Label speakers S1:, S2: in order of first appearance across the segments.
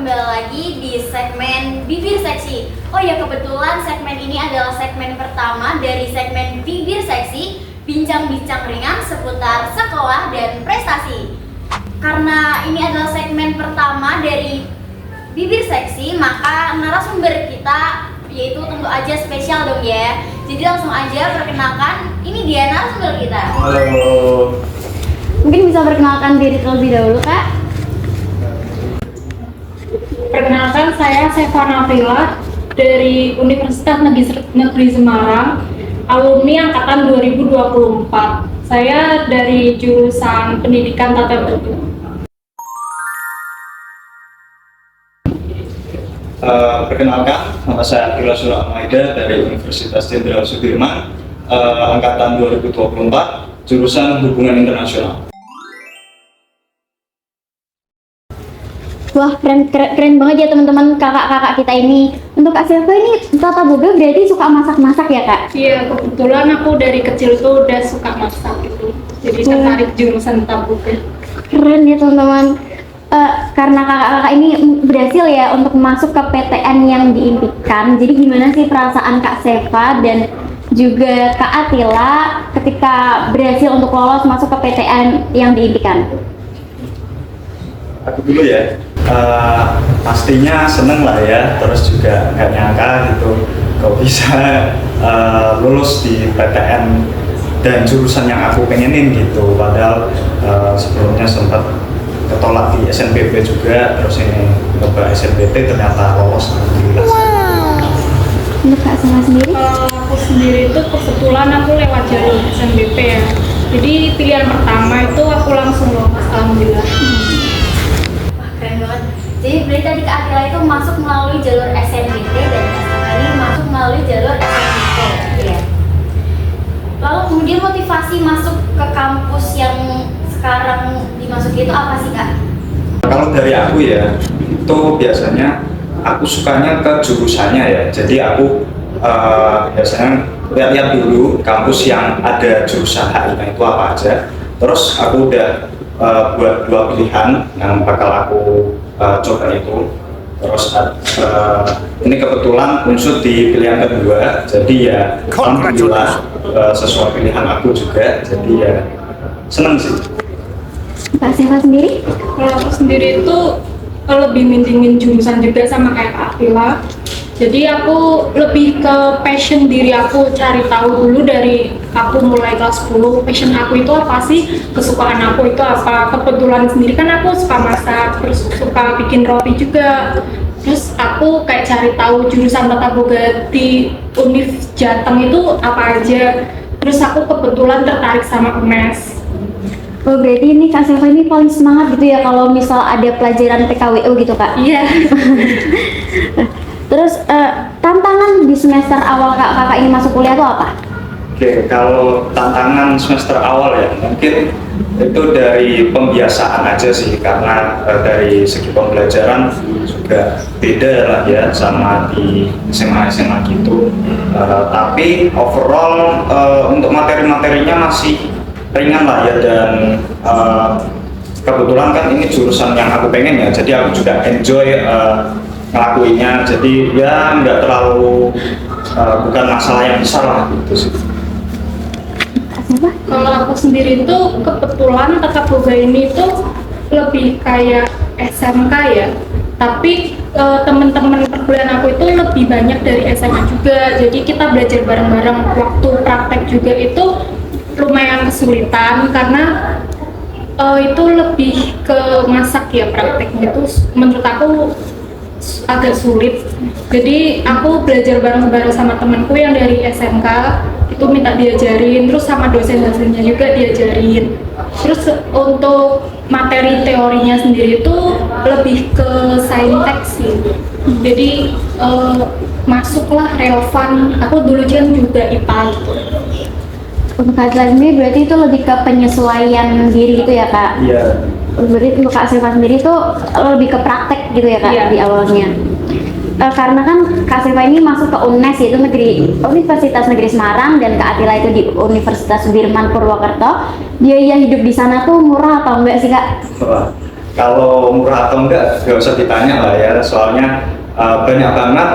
S1: kembali lagi di segmen Bibir Seksi. Oh ya, kebetulan segmen ini adalah segmen pertama dari segmen Bibir Seksi, bincang-bincang ringan seputar sekolah dan prestasi. Karena ini adalah segmen pertama dari Bibir Seksi, maka narasumber kita yaitu tentu aja spesial dong ya. Jadi langsung aja perkenalkan, ini dia narasumber kita.
S2: Halo.
S1: Mungkin bisa perkenalkan diri terlebih dahulu, Kak.
S3: Perkenalkan, saya Sefa Nafila dari Universitas Negeri Semarang, alumni angkatan 2024. Saya dari jurusan Pendidikan Tata Boga.
S2: Perkenalkan, nama saya Akila Suramaida dari Universitas Jenderal Sudirman, angkatan 2024, jurusan Hubungan Internasional.
S1: Wah, keren banget ya teman-teman, kakak-kakak kita ini. Untuk Kak Sefa ini tata boga berarti suka masak-masak ya, Kak?
S3: Iya, kebetulan aku dari kecil tuh udah suka masak gitu. Jadi tertarik jurusan tata boga.
S1: Keren ya teman-teman. Karena kakak-kakak ini berhasil ya untuk masuk ke PTN yang diimpikan. Jadi gimana sih perasaan Kak Sefa dan juga Kak Atila ketika berhasil untuk lolos masuk ke PTN yang diimpikan?
S2: Aku dulu ya. Pastinya seneng lah ya, terus juga nggak nyangka gitu kok bisa lulus di PTN dan jurusan yang aku pengenin gitu. Padahal sebelumnya sempat ketolak di SNPB juga, terus ini coba SNBT ternyata lolos. Alhamdulillah.
S1: Untuk Kak Sefa sendiri?
S3: Kalau aku sendiri itu kebetulan aku lewat jalur SNBP ya. Jadi pilihan pertama itu aku langsung lolos, alhamdulillah.
S1: Keren banget. Jadi berarti tadi Kak Atila itu masuk melalui jalur SNBT dan Kak Sefa ini masuk melalui jalur SNBT ya. Lalu kemudian motivasi masuk ke kampus yang sekarang dimasuki itu apa sih, Kak?
S2: Kalau dari aku ya, itu biasanya aku sukanya ke jurusannya ya. Jadi aku biasanya lihat-lihat dulu kampus yang ada jurusan HI-nya itu apa aja. Terus aku udah buat dua pilihan yang bakal aku coba itu. Terus ini kebetulan unsur di pilihan kedua, jadi ya alhamdulillah sesuai pilihan aku juga. Jadi ya seneng sih.
S1: Kak Sefa sendiri?
S3: Kalau aku sendiri itu lebih mintingin jurusan juga sama kayak Kak Atila. Jadi aku lebih ke passion diri aku, cari tahu dulu dari aku mulai kelas 10, passion aku itu apa sih, kesukaan aku itu apa. Kebetulan sendiri kan aku suka masak, terus suka bikin roti juga. Terus aku kayak cari tahu jurusan tata boga di Univ Jateng itu apa aja. Terus aku kebetulan tertarik sama UNES.
S1: Oh, berarti ini Kak Sefa ini paling semangat gitu ya kalau misal ada pelajaran PKWU gitu, Kak?
S3: Iya.
S1: Terus tantangan di semester awal kakak ini masuk kuliah itu apa?
S2: Oke, kalau tantangan semester awal ya mungkin itu dari pembiasaan aja sih, karena dari segi pembelajaran juga beda lah ya sama di SMA gitu. Tapi overall untuk materi-materinya masih ringan lah ya, dan kebetulan kan ini jurusan yang aku pengen ya, jadi aku juga enjoy ngelakuinnya, jadi ya nggak terlalu bukan masalah yang besar lah gitu sih.
S3: Kalau aku sendiri itu kebetulan tata boga ini tuh lebih kayak SMK ya, tapi teman-teman perkuliahan aku itu lebih banyak dari SMA juga, jadi kita belajar bareng-bareng. Waktu praktek juga itu lumayan kesulitan karena itu lebih ke masak ya, prakteknya itu menurut aku agak sulit. Jadi aku belajar bareng-bareng sama temanku yang dari SMK itu minta diajarin, terus sama dosen-dosennya juga diajarin. Terus untuk materi teorinya sendiri itu lebih ke saintek sih. Jadi masuklah relevan. Aku dulu kan juga IPA gitu.
S1: Untuk Kak Atila sendiri berarti itu lebih ke penyesuaian diri gitu ya, Kak?
S2: Iya.
S1: Berarti untuk Kak Sefa sendiri itu lebih ke praktek gitu ya, Kak,
S3: Iya.
S1: di awalnya. Karena kan Kak Sefa ini masuk ke UNES, yaitu Universitas Negeri Semarang, dan Kak Atila itu di Universitas Sudirman Purwokerto. Biaya hidup di sana tuh murah atau enggak sih, Kak?
S2: Kalau murah atau enggak nggak usah ditanya lah ya, soalnya banyak banget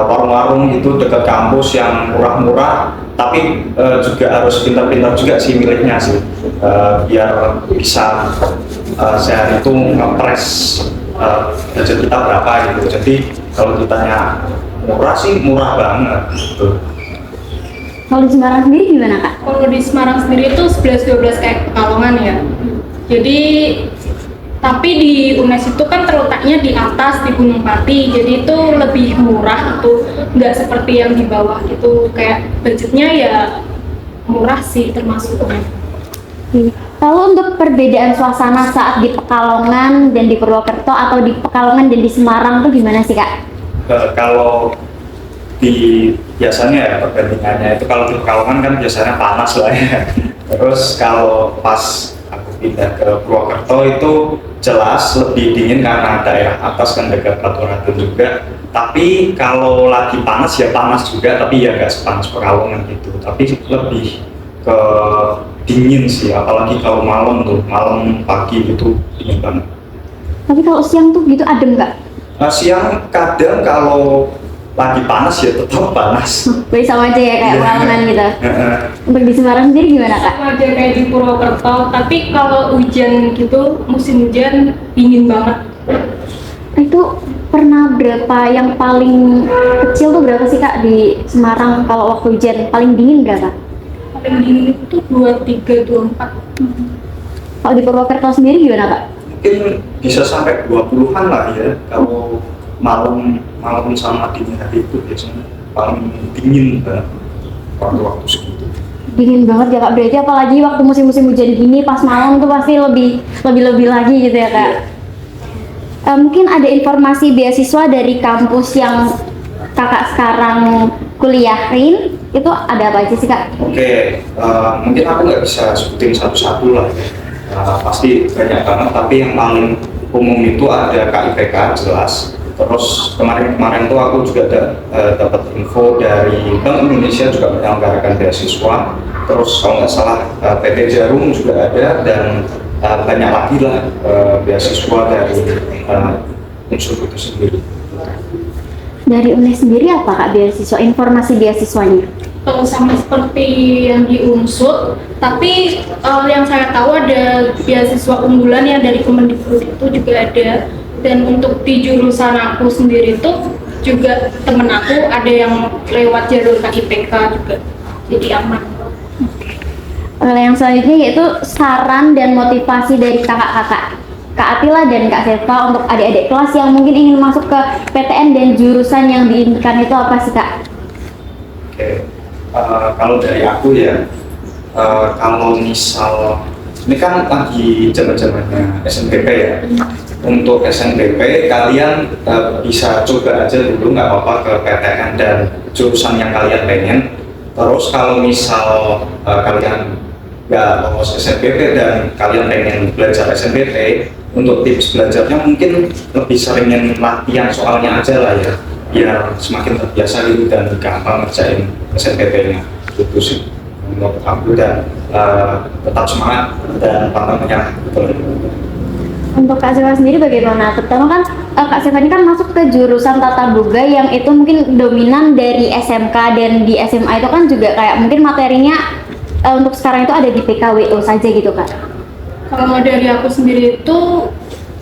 S2: warung-warung itu dekat kampus yang murah-murah, tapi juga harus pintar-pintar juga sih milihnya sih, biar bisa sehari itu ngepres budget kita berapa gitu. Jadi kalau ditanya murah sih murah banget gitu.
S1: Kalau di Semarang sendiri gimana Kak?
S3: Kalau di Semarang sendiri itu 11-12 kayak Pekalongan ya. Jadi tapi di UNES itu kan terletaknya di atas di Gunung Pati, jadi itu lebih murah tuh, nggak seperti yang di bawah gitu. Kayak budgetnya ya murah sih termasuk UNES.
S1: Lalu untuk perbedaan suasana saat di Pekalongan dan di Purwokerto atau di Pekalongan dan di Semarang tuh gimana sih Kak?
S2: Kalau biasanya ya perbandingannya itu, kalau di Pekalongan kan biasanya panas lah ya. Terus kalau pas aku pindah ke Purwokerto itu jelas lebih dingin karena daerah atas kan dekat Baturatun juga. Tapi kalau lagi panas ya panas juga, tapi ya nggak sepanas Pekalongan gitu. Tapi lebih ke dingin sih, apalagi kalau malam tuh, malam pagi gitu dingin banget.
S1: Tapi kalau siang tuh gitu adem nggak?
S2: Siang kadang kalau lagi panas ya tetap panas.
S1: Boleh sama aja ya kayak
S2: Iya.
S1: Pekalongan gitu. Untuk di Semarang sendiri gimana Kak?
S3: Sama aja kayak di Purwokerto, tapi kalau hujan gitu, musim hujan dingin banget.
S1: Itu pernah berapa yang paling kecil tuh berapa sih Kak di Semarang kalau waktu hujan? Paling dingin berapa?
S3: Paling dingin itu 23, 24.
S1: Kalau di Purwokerto sendiri gimana Kak?
S2: Mungkin bisa sampai 20-an lah ya, kalau malam sama dini hari itu biasanya paling dingin banget waktu segitu.
S1: Dingin banget ya Kak, berarti apalagi waktu musim-musim hujan gini pas malam tuh pasti lebih lagi gitu ya Kak. Mungkin ada informasi beasiswa dari kampus yang Kakak sekarang kuliahin, itu ada apa aja sih Kak?
S2: Oke, mungkin aku nggak bisa sebutin satu-satu lah ya. Pasti banyak banget, tapi yang paling umum itu ada KIPK jelas. Terus kemarin tuh aku juga dapat info dari Bank Indonesia juga menyelenggarakan beasiswa. Terus kalau nggak salah PT Jarum juga ada, dan banyak lagi lah beasiswa dari unsur itu sendiri.
S1: Dari UNES sendiri apa Kak beasiswa, informasi beasiswanya?
S3: Sama seperti yang di Unsur, tapi yang saya tahu ada beasiswa unggulan yang dari Kemendikbud itu juga ada. Dan untuk di jurusan aku sendiri itu juga temen aku ada yang lewat jalur KIPK juga, jadi aman.
S1: Yang selanjutnya yaitu saran dan motivasi dari kakak-kakak Kak Atila dan Kak Seva untuk adik-adik kelas yang mungkin ingin masuk ke PTN dan jurusan yang diinginkan itu apa sih Kak?
S2: Oke, kalau dari aku ya, kalau misal ini kan lagi zaman-zamannya SNBP ya. Untuk SNBP kalian bisa coba aja dulu, nggak apa-apa ke PTN dan jurusan yang kalian pengen. Terus kalau misal kalian nggak lolos SNBP dan kalian pengen belajar SNBP, untuk tips belajarnya mungkin lebih seringin latihan soalnya aja lah ya, biar semakin terbiasa gitu dan gampang ngerjain SNBP-nya gitu sih menurut aku. Dan tetap semangat dan pantang menyerah gitu.
S1: Untuk Kak Seva sendiri bagaimana? Pertama kan Kak Seva ini kan masuk ke jurusan Tata Boga yang itu mungkin dominan dari SMK, dan di SMA itu kan juga kayak mungkin materinya untuk sekarang itu ada di PKWO saja gitu Kak.
S3: Kalau dari aku sendiri itu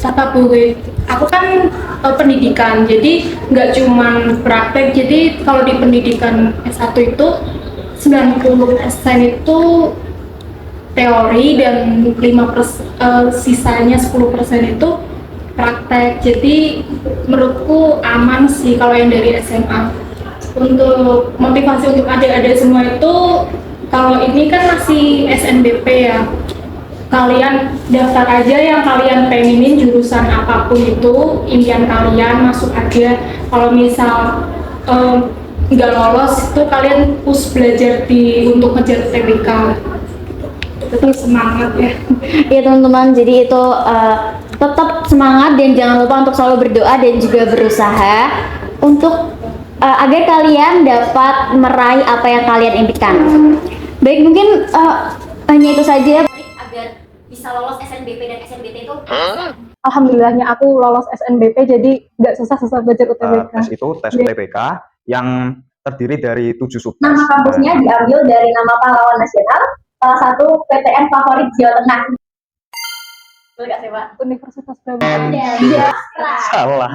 S3: Tata Boga, aku kan pendidikan, jadi nggak cuman praktek. Jadi kalau di pendidikan S1 itu 90% itu teori dan sisanya 10% itu praktek. Jadi menurutku aman sih kalau yang dari SMA. Untuk motivasi untuk adik-adik semua itu, kalau ini kan masih SNBP ya, kalian daftar aja yang kalian pengenin, jurusan apapun itu impian kalian, masuk aja. Kalau misal nggak lolos itu kalian push belajar untuk ngejar TBK. Tetap semangat ya.
S1: Iya teman-teman, jadi itu tetap semangat dan jangan lupa untuk selalu berdoa dan juga berusaha untuk agar kalian dapat meraih apa yang kalian impikan. Baik, mungkin hanya itu saja agar bisa lolos SNBP dan SNBT itu?
S4: Alhamdulillahnya aku lolos SNBP, jadi nggak susah-susah belajar UTBK.
S5: Tes itu tes UTBK yang terdiri dari 7 subtes.
S6: Nama kampusnya diambil dari nama pahlawan nasional, salah satu PTN favorit Jawa Tengah.
S1: Betul nggak sih, Pak?
S4: Universitas Brawijaya.
S1: Iya.
S5: Salah.